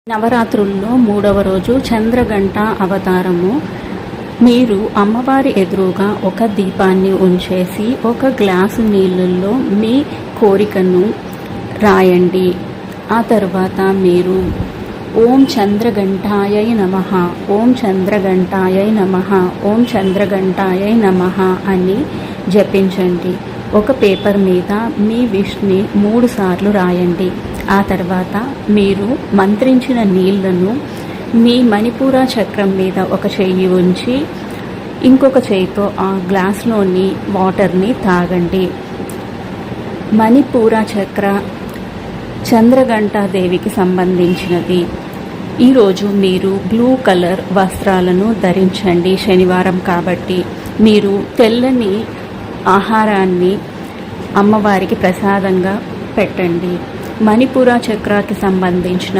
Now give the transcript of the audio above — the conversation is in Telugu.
నవరాత్రుల్లో 3వ రోజు చంద్రఘంట అవతారము. మీరు అమ్మవారి ఎదురుగా ఒక దీపాన్ని ఉంచేసి ఒక గ్లాసు నీళ్ళల్లో మీ కోరికను రాయండి. ఆ తర్వాత మీరు ఓం చంద్రఘంటాయై నమః, ఓం చంద్రఘంటాయై నమః, ఓం చంద్రఘంటాయై నమః అని జపించండి. ఒక పేపర్ మీద మీ విష్ని 3 సార్లు రాయండి. ఆ తర్వాత మీరు మంత్రించిన నీళ్లను మీ మణిపూర చక్రం మీద ఒక చెయ్యి ఉంచి ఇంకొక చేయితో ఆ గ్లాస్లోని వాటర్ని తాగండి. మణిపూర చక్ర చంద్రఘంటాదేవికి సంబంధించినది. ఈరోజు మీరు బ్లూ కలర్ వస్త్రాలను ధరించండి. శనివారం కాబట్టి మీరు తెల్లని ఆహారాన్ని అమ్మవారికి ప్రసాదంగా పెట్టండి. మణిపూర చక్రాకి సంబంధించిన